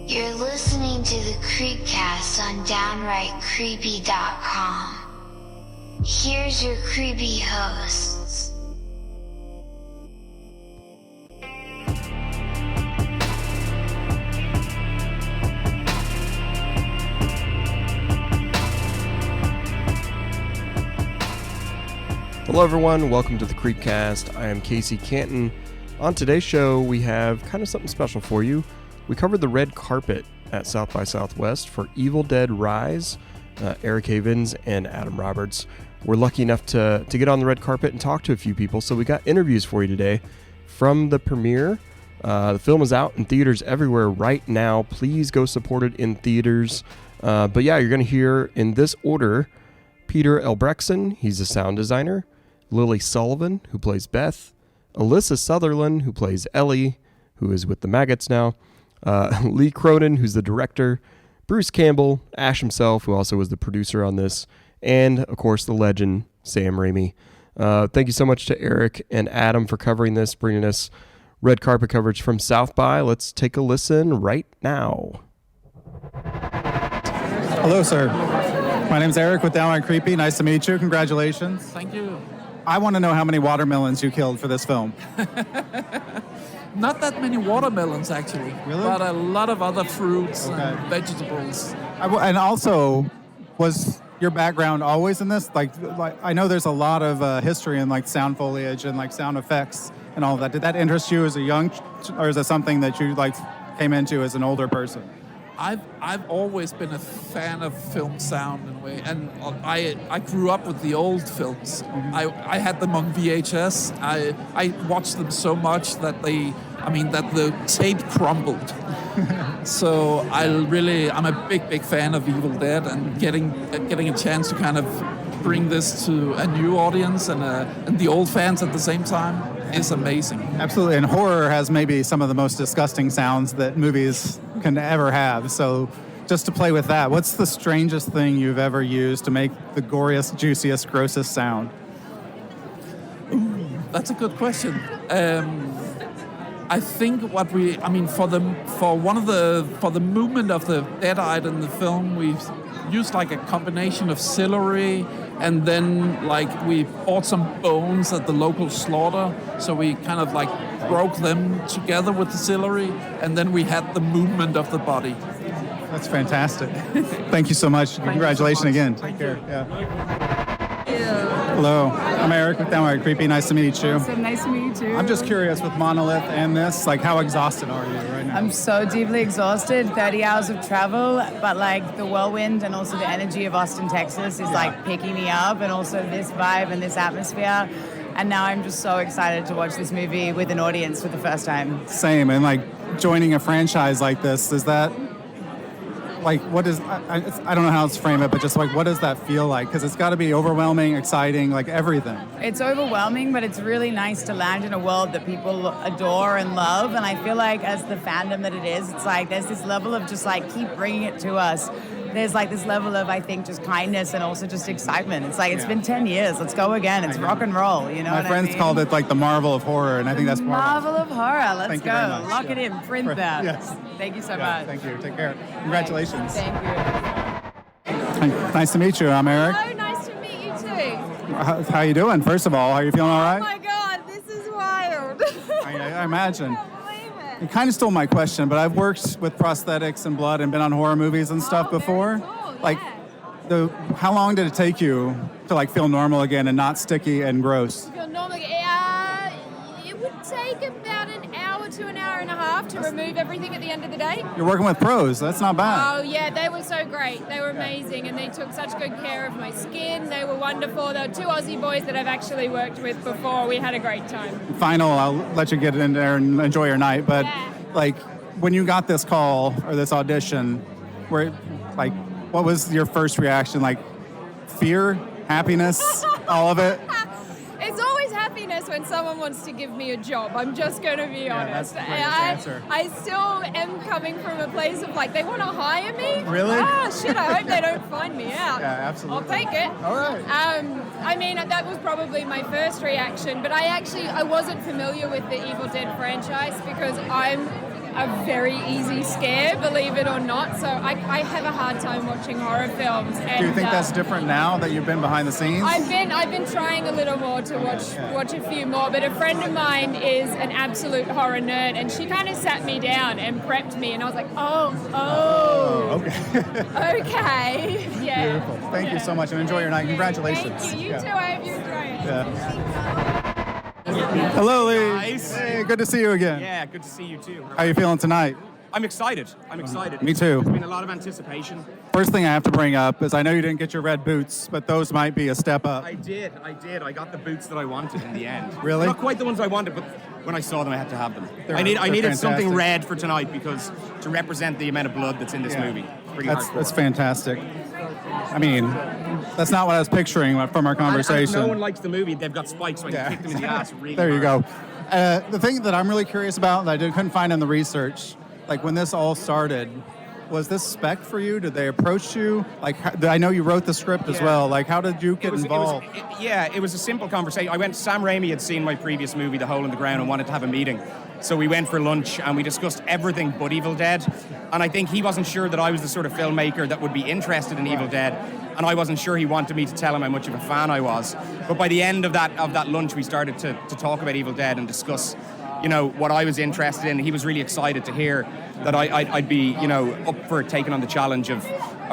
You're listening to the Creepcast on DownrightCreepy.com. Here's your creepy hosts. Hello everyone, welcome to the Creepcast. I am Casey Canton. On today's show, we have kind of something special for you. We covered the red carpet at South by Southwest for Evil Dead Rise. Eric Havens and Adam Roberts were lucky enough to get on the red carpet and talk to a few people, so we got interviews for you today from the premiere. The film is out in theaters everywhere right now. Please go support it in theaters. But yeah, you're going to hear in this order Peter Albrechtsen, he's a sound designer, Lily Sullivan, who plays Beth, Alyssa Sutherland, who plays Ellie, who is with the Maggots now, Lee Cronin, who's the director, Bruce Campbell, Ash himself, who also was the producer on this, and, of course, the legend, Sam Raimi. Thank you so much to Eric and Adam for covering this, bringing us red carpet coverage from South by. Let's take a listen right now. Hello, sir. My name's Eric with Downright Creepy. Nice to meet you. Congratulations. Thank you. I want to know how many watermelons you killed for this film. Not that many watermelons, actually. Really? But a lot of other fruits and vegetables. And also, was your background always in this? Like I know there's a lot of history in like sound foliage and like sound effects and all of that. Did that interest you as a young, or is it something that you like came into as an older person? I've always been a fan of film sound in a way, and I grew up with the old films. Mm-hmm. I had them on VHS. I watched them so much that the tape crumbled. So I'm a big fan of Evil Dead, and getting a chance to kind of bring this to a new audience and the old fans at the same time is amazing. Absolutely, and horror has maybe some of the most disgusting sounds that movies can ever have. So just to play with that, what's the strangest thing you've ever used to make the goriest, juiciest, grossest sound? That's a good question. I think for the movement of the deadite in the film, we've used like a combination of celery, and then like we bought some bones at the local slaughter, so we kind of like broke them together with the celery, and then we had the movement of the body. That's fantastic. Thank you so much. Congratulations again. Take care. Yeah. Hello, I'm Eric with Downright Creepy. Nice to meet you. Awesome. Nice to meet you too. I'm just curious with Monolith and this, like how exhausted are you right now? I'm so deeply exhausted, 30 hours of travel, but like the whirlwind and also the energy of Austin, Texas is like picking me up, and also this vibe and this atmosphere. And now I'm just so excited to watch this movie with an audience for the first time. Same, and like joining a franchise like this, is that like, what is, I don't know how to frame it, but just like, what does that feel like? Because it's got to be overwhelming, exciting, like everything. It's overwhelming, but it's really nice to land in a world that people adore and love. And I feel like as the fandom that it is, it's like there's this level of just like, keep bringing it to us. There's like this level of, I think, just kindness and also just excitement. It's like, it's been 10 years. Let's go again. It's rock and roll, you know. My friends called it like the Marvel of horror, and I think that's Marvel of horror. Let's go. Lock it in. Print that. Yes. Thank you so much. Thank you. Take care. Congratulations. Thank you. Nice to meet you. I'm Eric. Oh, nice to meet you too. How you doing? First of all, are you feeling all right? Oh my God, this is wild. I imagine. I can't believe it. You kind of stole my question, but I've worked with prosthetics and blood and been on horror movies and stuff before. Very cool, Like, yeah. how long did it take you to like feel normal again and not sticky and gross? If you're normally, it would take about an hour to an hour and a half to remove everything at the end of the day. You're working with pros. That's not bad. Oh yeah, they were so great. They were amazing, and they took such good care of my skin. They were wonderful. They were two Aussie boys that I've actually worked with before. We had a great time. Final, I'll let you get in there and enjoy your night. But like, when you got this call or this audition, what was your first reaction? Like, fear, happiness, all of it? It's always happiness when someone wants to give me a job. I'm just going to be honest. That's the greatest answer. I still am coming from a place of like, they want to hire me? Really? Ah, shit, I hope they don't find me out. Yeah, absolutely. I'll take it. All right. That was probably my first reaction, but I wasn't familiar with the Evil Dead franchise because I'm a very easy scare, believe it or not. So I have a hard time watching horror films. And, Do you think that's different now that you've been behind the scenes? I've been trying a little more to watch a few more, but a friend of mine is an absolute horror nerd, and she kind of sat me down and prepped me, and I was like, okay, yeah. Beautiful. Thank you so much, and enjoy your night. Congratulations. Thank you. You too. I hope you enjoy it. Hello, Lee. Guys. Hey, good to see you again. Yeah, good to see you too. How are you feeling tonight? I'm excited. Me too. There's been a lot of anticipation. First thing I have to bring up is I know you didn't get your red boots, but those might be a step up. I did. I got the boots that I wanted in the end. Really? Not quite the ones I wanted, but when I saw them, I had to have them. I they're needed something fantastic. red for tonight because to represent the amount of blood that's in this movie. Pretty hardcore. That's fantastic. I mean, that's not what I was picturing from our And conversation. no one likes the movie. They've got spikes, so I can kick them in the ass really There you hard. go. The thing that I'm really curious about that I couldn't find in the research, like when this all started, was this spec for you? Did they approach you? Like, I know you wrote the script as Yeah. well. Like, how did you get involved? It was a simple conversation. Sam Raimi had seen my previous movie, The Hole in the Ground, and wanted to have a meeting. So we went for lunch and we discussed everything but Evil Dead. And I think he wasn't sure that I was the sort of filmmaker that would be interested in Evil Dead. And I wasn't sure he wanted me to tell him how much of a fan I was. But by the end of that lunch, we started to talk about Evil Dead and discuss, what I was interested in. He was really excited to hear that I'd be, up for taking on the challenge of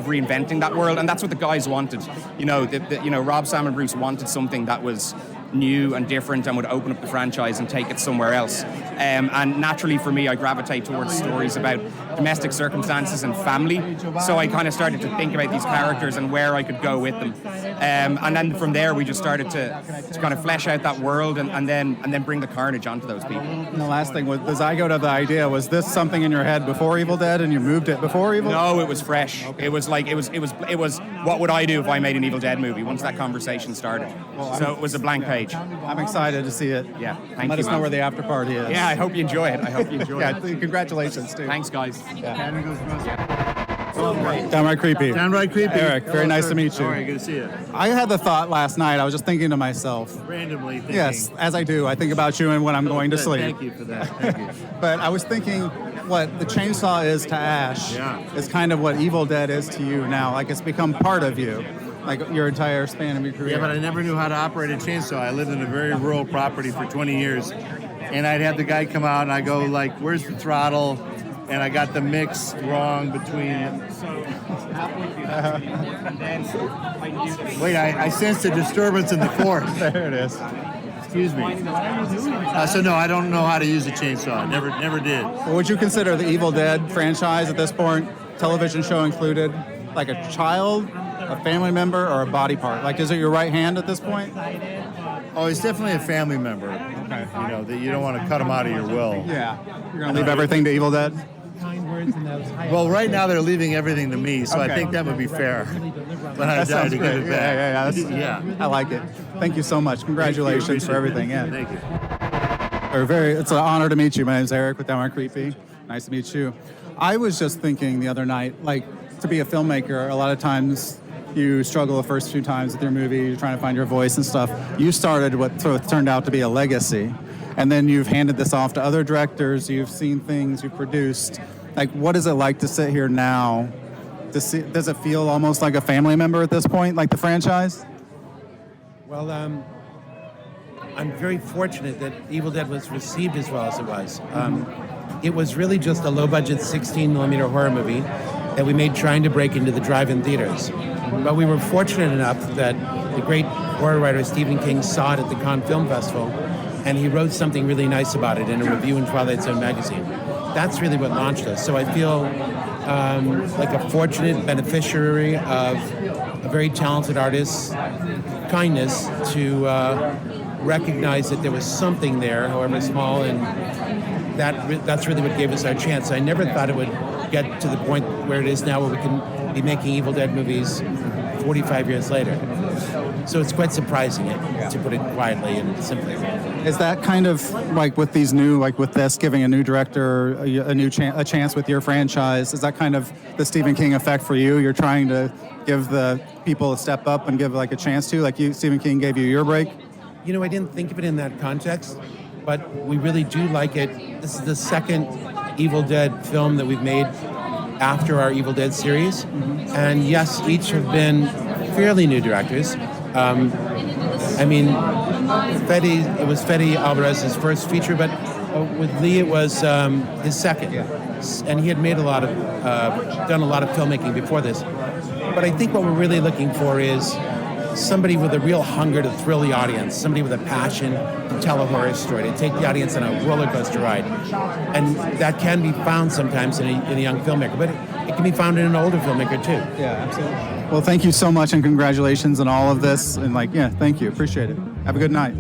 reinventing that world. And that's what the guys wanted. Rob, Sam, and Bruce wanted something that was new and different and would open up the franchise and take it somewhere else. And naturally for me, I gravitate towards stories about domestic circumstances and family. So I kind of started to think about these characters and where I could go with them. And then from there, we just started to kind of flesh out that world and then bring the carnage onto those people. And the last thing was the zygote of the idea. Was this something in your head before Evil Dead, and you moved it before Evil? No, it was fresh. It was like it was. What would I do if I made an Evil Dead movie? Once that conversation started, so it was a blank page. I'm excited to see it. Yeah, And let us know where the after party is. Yeah, I hope you enjoy it. Yeah, congratulations, too. Thanks, guys. Downright creepy. Downright creepy. Eric, very Hello, nice sir. to meet you. All right, good to see you. I had the thought last night. I was just thinking to myself. Randomly thinking. Yes, as I do. I think about you and when I'm going to Good, sleep. Thank you for that. Thank you. But I was thinking what the chainsaw is to Ash is kind of what Evil Dead is to you now. Like it's become part of you, like your entire span of your career. Yeah, but I never knew how to operate a chainsaw. I lived in a very rural property for 20 years. And I'd have the guy come out and I go like, where's the throttle? And I got the mix wrong between... Wait, I sensed a disturbance in the cord. There it is. Excuse me. So no, I don't know how to use a chainsaw. Never did. Well, would you consider the Evil Dead franchise at this point, television show included, like a child, a family member, or a body part? Like, is it your right hand at this point? Oh, he's definitely a family member. Okay. That you don't want to cut him out of your will. Yeah. You're going to leave everything to Evil Dead? Well, right now they're leaving everything to me, so I think that would be fair. When I die to give it back. Yeah. I like it. Thank you so much. Congratulations for everything. Yeah. Thank you. It's an honor to meet you. My name's Eric with Downright Creepy. Nice to meet you. I was just thinking the other night, like, to be a filmmaker, a lot of times you struggle the first few times with your movie, you're trying to find your voice and stuff. You started what sort of turned out to be a legacy, and then you've handed this off to other directors, you've seen things, you've produced. Like, what is it like to sit here now? Does it feel almost like a family member at this point, like the franchise? Well, I'm very fortunate that Evil Dead was received as well as it was. It was really just a low-budget 16mm horror movie that we made trying to break into the drive-in theaters. But we were fortunate enough that the great horror writer Stephen King saw it at the Cannes Film Festival, and he wrote something really nice about it in a review in Twilight Zone magazine. That's really what launched us. So I feel like a fortunate beneficiary of a very talented artist's kindness to recognize that there was something there, however small, and that's really what gave us our chance. I never thought it would get to the point where it is now, where we can be making Evil Dead movies 45 years later. So it's quite surprising, to put it quietly and simply. Is that kind of like with these new, like with this, giving a new director a chance with your franchise? Is that kind of the Stephen King effect for you? You're trying to give the people a step up and give like a chance to, like Stephen King gave you your break? I didn't think of it in that context, but we really do like it. This is the second Evil Dead film that we've made after our Evil Dead series. And yes, each have been fairly new directors. It was Fede Alvarez's first feature, but with Lee it was his second. And he had made done a lot of filmmaking before this. But I think what we're really looking for is somebody with a real hunger to thrill the audience, somebody with a passion to tell a horror story, to take the audience on a roller coaster ride. And that can be found sometimes in a young filmmaker, but it can be found in an older filmmaker too. Yeah, absolutely. Well, thank you so much and congratulations on all of this. And thank you. Appreciate it. Have a good night.